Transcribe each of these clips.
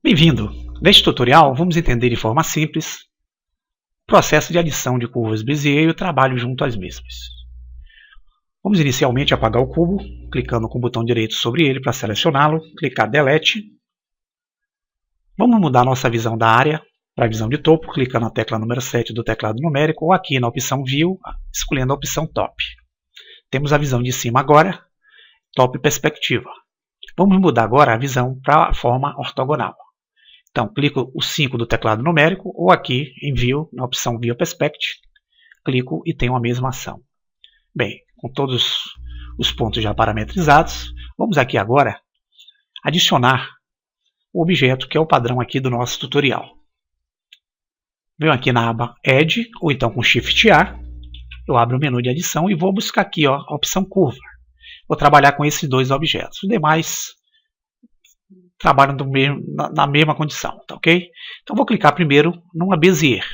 Bem-vindo! Neste tutorial, vamos entender de forma simples o processo de adição de curvas Bézier e o trabalho junto às mesmas. Vamos inicialmente apagar o cubo, clicando com o botão direito sobre ele para selecioná-lo, clicar Delete. Vamos mudar nossa visão da área para a visão de topo, clicando na tecla número 7 do teclado numérico ou aqui na opção View, escolhendo a opção Top. Temos a visão de cima agora, Top Perspectiva. Vamos mudar agora a visão para a forma ortogonal. Então, clico o 5 do teclado numérico ou aqui em View, na opção View Perspective, clico e tenho a mesma ação. Bem, com todos os pontos já parametrizados, vamos aqui agora adicionar o objeto que é o padrão aqui do nosso tutorial. Venho aqui na aba Add, ou então com Shift A, eu abro o menu de adição e vou buscar aqui a opção Curva. Vou trabalhar com esses dois objetos. Os demais trabalham na mesma condição, tá ok? Então vou clicar primeiro numa Bézier.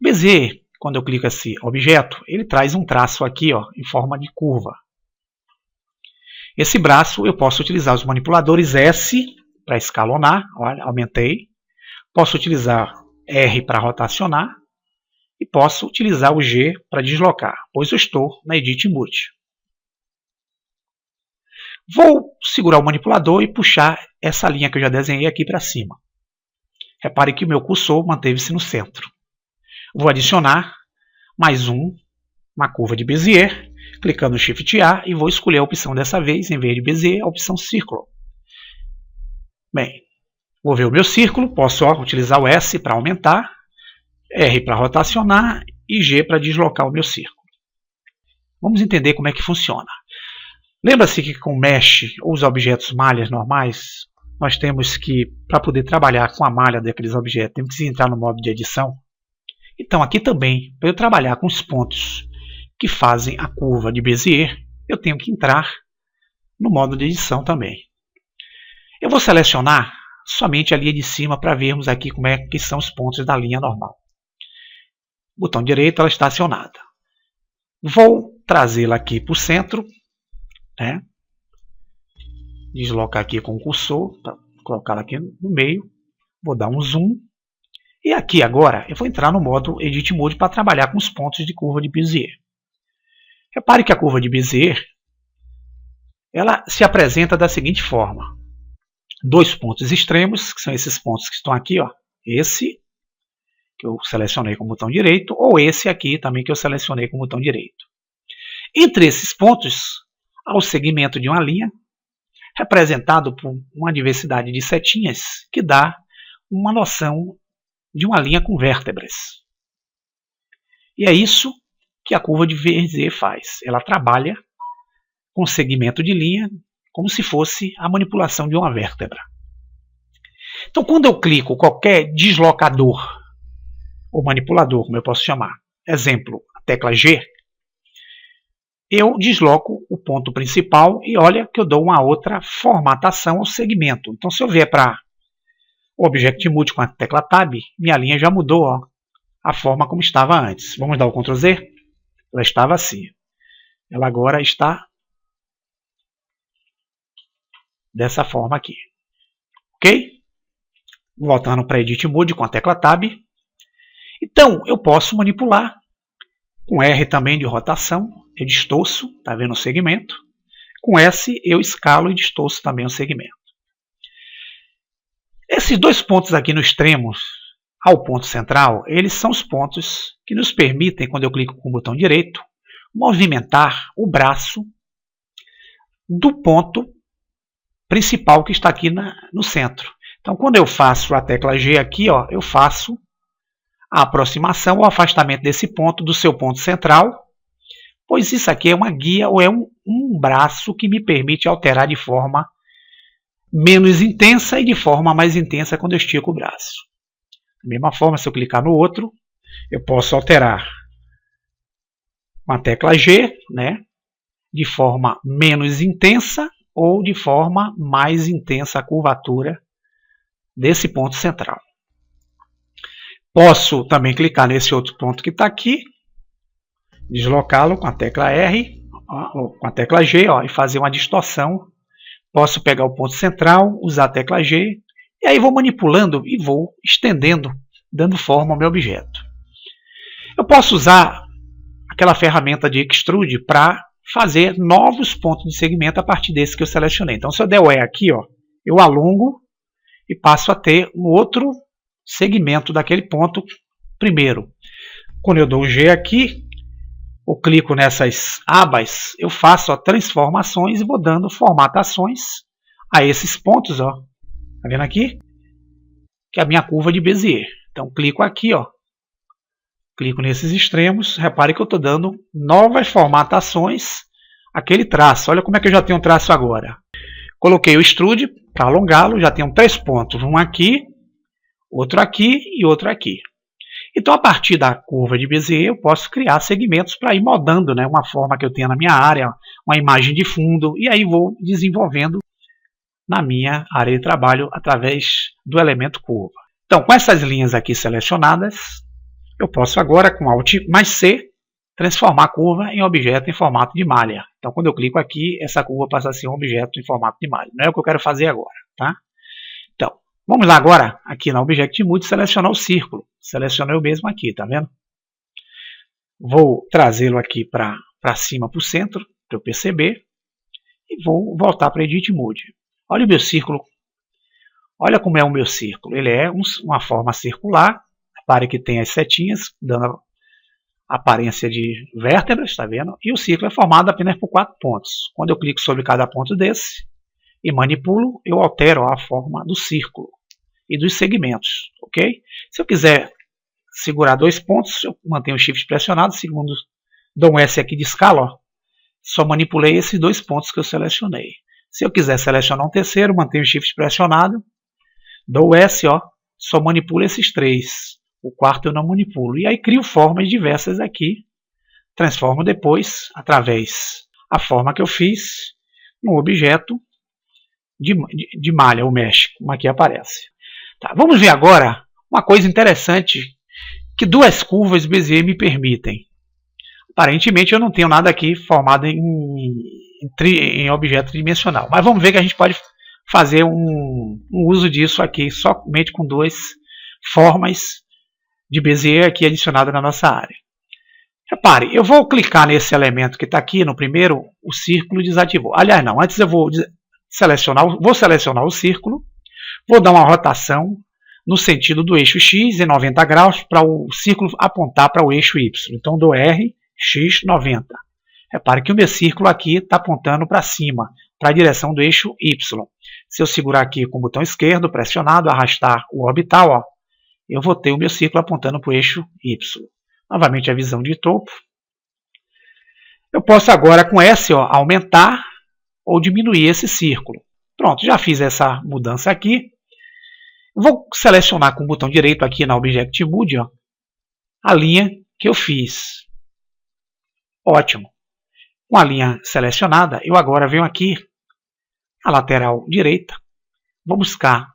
Bézier, quando eu clico esse objeto, ele traz um traço aqui em forma de curva. Esse braço eu posso utilizar os manipuladores S para escalonar, olha, aumentei. Posso utilizar R para rotacionar e posso utilizar o G para deslocar, pois eu estou na Edit Mode. Vou segurar o manipulador e puxar essa linha que eu já desenhei aqui para cima. Repare que o meu cursor manteve-se no centro. Vou adicionar mais uma curva de Bézier, clicando no Shift A e vou escolher a opção dessa vez, em vez de Bézier, a opção Círculo. Bem, vou ver o meu círculo, posso utilizar o S para aumentar, R para rotacionar e G para deslocar o meu círculo. Vamos entender como é que funciona. Lembra-se que com Mesh ou os objetos malhas normais, nós temos que, para poder trabalhar com a malha daqueles objetos, temos que entrar no modo de edição. Então aqui também, para eu trabalhar com os pontos que fazem a curva de Bézier, eu tenho que entrar no modo de edição também. Eu vou selecionar somente a linha de cima para vermos aqui como é que são os pontos da linha normal. Botão direito, ela está acionada. Vou trazê-la aqui para o centro. Deslocar aqui com o cursor, colocá-la aqui no meio, vou dar um zoom e aqui agora eu vou entrar no modo Edit Mode para trabalhar com os pontos de curva de Bézier. Repare que a curva de Bézier ela se apresenta da seguinte forma: dois pontos extremos, que são esses pontos que estão aqui, esse que eu selecionei com o botão direito, ou esse aqui também que eu selecionei com o botão direito. Entre esses pontos há o segmento de uma linha, representado por uma diversidade de setinhas, que dá uma noção de uma linha com vértebras. E é isso que a curva de Bézier faz. Ela trabalha com segmento de linha, como se fosse a manipulação de uma vértebra. Então, quando eu clico qualquer deslocador, ou manipulador, como eu posso chamar, exemplo, a tecla G, eu desloco o ponto principal e olha que eu dou uma outra formatação ao segmento. Então, se eu vier para o Object Mode com a tecla Tab, minha linha já mudou a forma como estava antes. Vamos dar o Ctrl Z? Ela estava assim. Ela agora está dessa forma aqui. Ok? Voltando para Edit Mode com a tecla Tab. Então, eu posso manipular com R também de rotação. Eu distorço, está vendo o segmento. Com S eu escalo e distorço também o segmento. Esses dois pontos aqui no extremo, ao ponto central, eles são os pontos que nos permitem, quando eu clico com o botão direito, movimentar o braço do ponto principal que está aqui no centro. Então, quando eu faço a tecla G aqui, eu faço a aproximação ou afastamento desse ponto do seu ponto central, pois isso aqui é uma guia ou é um braço que me permite alterar de forma menos intensa e de forma mais intensa quando eu estico o braço. Da mesma forma, se eu clicar no outro, eu posso alterar com a tecla G, de forma menos intensa ou de forma mais intensa a curvatura desse ponto central. Posso também clicar nesse outro ponto que está aqui, deslocá-lo com a tecla R, com a tecla G, e fazer uma distorção. Posso pegar o ponto central, usar a tecla G E aí vou manipulando e vou estendendo, dando forma ao meu objeto. Eu posso usar aquela ferramenta de Extrude para fazer novos pontos de segmento a partir desse que eu selecionei. Então, se eu der o E aqui, ó, eu alongo e passo a ter um outro segmento daquele ponto primeiro. Quando eu dou o G aqui, eu clico nessas abas, eu faço transformações e vou dando formatações a esses pontos, ó. Tá vendo aqui? Que é a minha curva de Bézier. Então, clico aqui, ó. Clico nesses extremos. Repare que eu estou dando novas formatações àquele traço. Olha como é que eu já tenho um traço agora. Coloquei o Extrude para alongá-lo. Já tenho 3 pontos. Um aqui, outro aqui e outro aqui. Então, a partir da curva de Bézier, eu posso criar segmentos para ir moldando, né, uma forma que eu tenha na minha área, uma imagem de fundo. E aí vou desenvolvendo na minha área de trabalho através do elemento curva. Então, com essas linhas aqui selecionadas, eu posso agora, com Alt mais C, transformar a curva em objeto em formato de malha. Então, quando eu clico aqui, essa curva passa a ser um objeto em formato de malha. Não é o que eu quero fazer agora, tá? Então, vamos lá agora, aqui na Object-Mode, selecionar o círculo. Selecionei o mesmo aqui, tá vendo? Vou trazê-lo aqui para cima, para o centro, para eu perceber. E vou voltar para Edit Mode. Olha o meu círculo. Olha como é o meu círculo. Ele é uma forma circular. Repare que tem as setinhas, dando a aparência de vértebras, está vendo? E o círculo é formado apenas por 4 pontos. Quando eu clico sobre cada ponto desse e manipulo, eu altero a forma do círculo e dos segmentos, ok? Se eu quiser segurar 2 pontos, eu mantenho o Shift pressionado, segundo dou um S aqui de escala, ó, só manipulei esses 2 pontos que eu selecionei. Se eu quiser selecionar um terceiro, mantenho o Shift pressionado, dou o S, ó, só manipulo esses 3. O quarto eu não manipulo. E aí crio formas diversas aqui. Transformo depois, através da forma que eu fiz, no objeto de malha, ou mesh, como aqui aparece. Tá, vamos ver agora uma coisa interessante que 2 curvas Bézier me permitem. Aparentemente eu não tenho nada aqui formado em objeto tridimensional. Mas vamos ver que a gente pode fazer um uso disso aqui, somente com 2 formas de Bézier aqui adicionado na nossa área. Repare, eu vou clicar nesse elemento que está aqui no primeiro, o círculo desativou. Aliás, não, antes eu vou selecionar o círculo, vou dar uma rotação no sentido do eixo X em 90 graus para o círculo apontar para o eixo Y. Então dou R, X, 90. Repare que o meu círculo aqui está apontando para cima, para a direção do eixo Y. Se eu segurar aqui com o botão esquerdo, pressionado, arrastar o orbital, ó, eu vou ter o meu círculo apontando para o eixo Y. Novamente a visão de topo. Eu posso agora com S, ó, aumentar ou diminuir esse círculo. Pronto, já fiz essa mudança aqui. Vou selecionar com o botão direito aqui na Object-Mode, ó, a linha que eu fiz. Ótimo. Com a linha selecionada, eu agora venho aqui na lateral direita. Vou buscar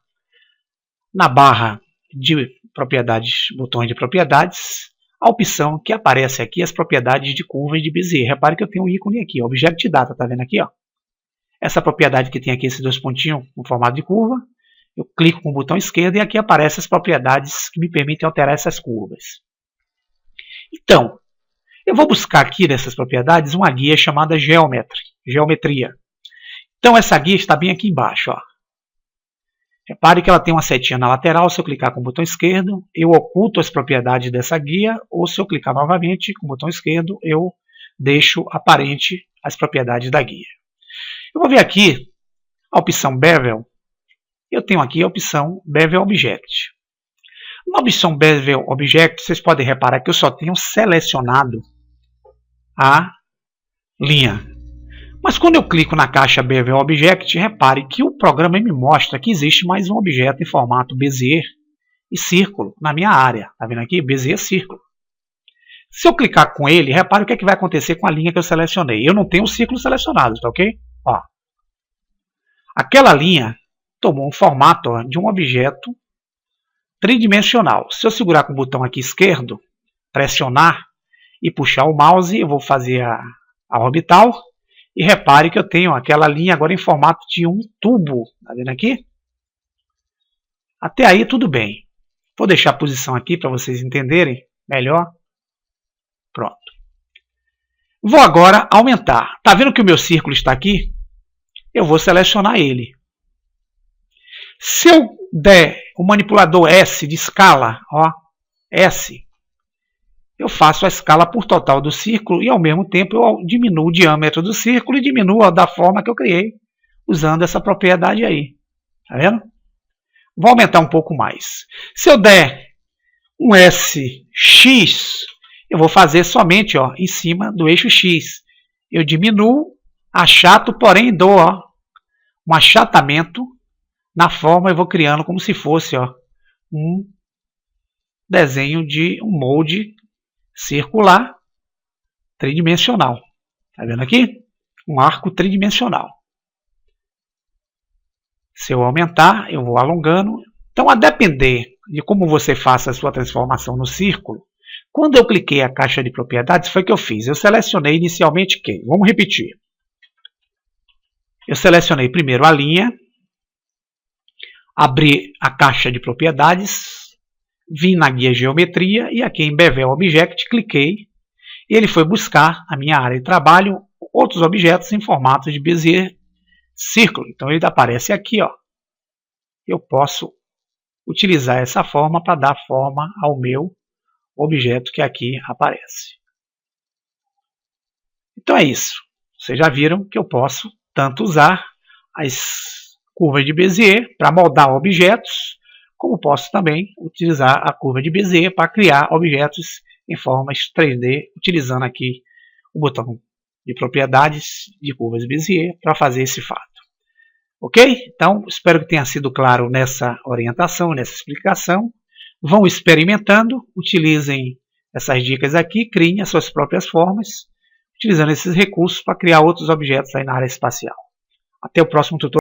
na barra de propriedades, botões de propriedades, a opção que aparece aqui, as propriedades de curvas de Bézier. Repare que eu tenho um ícone aqui, Object Data, tá vendo aqui, ó? Essa propriedade que tem aqui, esses 2 pontinhos no formato de curva, eu clico com o botão esquerdo e aqui aparecem as propriedades que me permitem alterar essas curvas. Então, eu vou buscar aqui nessas propriedades uma guia chamada Geometria. Então essa guia está bem aqui embaixo, ó. Repare que ela tem uma setinha na lateral. Se eu clicar com o botão esquerdo, eu oculto as propriedades dessa guia, ou se eu clicar novamente com o botão esquerdo, eu deixo aparente as propriedades da guia. Eu vou ver aqui a opção Bevel. Eu tenho aqui a opção Bevel Object. Na opção Bevel Object, vocês podem reparar que eu só tenho selecionado a linha. Mas quando eu clico na caixa Bevel Object, repare que o programa me mostra que existe mais um objeto em formato Bézier e círculo na minha área. Está vendo aqui? Bézier círculo. Se eu clicar com ele, repare o que, é que vai acontecer com a linha que eu selecionei. Eu não tenho o círculo selecionado, tá ok? Ó. Aquela linha tomou um formato, ó, de um objeto tridimensional. Se eu segurar com o botão aqui esquerdo, pressionar e puxar o mouse, eu vou fazer a orbital. E repare que eu tenho aquela linha agora em formato de um tubo. Está vendo aqui? Até aí tudo bem. Vou deixar a posição aqui para vocês entenderem melhor. Pronto. Vou agora aumentar. Está vendo que o meu círculo está aqui? Eu vou selecionar ele. Se eu der o manipulador S de escala, ó, S, eu faço a escala por total do círculo e ao mesmo tempo eu diminuo o diâmetro do círculo e diminuo da forma que eu criei, usando essa propriedade aí. Tá vendo? Vou aumentar um pouco mais. Se eu der um SX, eu vou fazer somente ó, em cima do eixo X. Eu diminuo, achato, porém dou ó, um achatamento na forma, eu vou criando como se fosse ó, um desenho de um molde circular tridimensional. Tá vendo aqui? Um arco tridimensional. Se eu aumentar, eu vou alongando. Então, a depender de como você faça a sua transformação no círculo, quando eu cliquei a caixa de propriedades, foi o que eu fiz. Eu selecionei inicialmente quem? Vamos repetir. Eu selecionei primeiro a linha, abri a caixa de propriedades, vim na guia geometria e aqui em Bevel Object cliquei e ele foi buscar a minha área de trabalho, outros objetos em formato de Bezier círculo. Então ele aparece aqui, ó. Eu posso utilizar essa forma para dar forma ao meu objeto que aqui aparece. Então é isso. Vocês já viram que eu posso tanto usar as curvas de Bezier para moldar objetos, como posso também utilizar a curva de Bezier para criar objetos em formas 3D, utilizando aqui o botão de propriedades de curvas de Bezier para fazer esse fato. Ok? Então, espero que tenha sido claro nessa orientação, nessa explicação. Vão experimentando, utilizem essas dicas aqui, criem as suas próprias formas, utilizando esses recursos para criar outros objetos aí na área espacial. Até o próximo tutorial.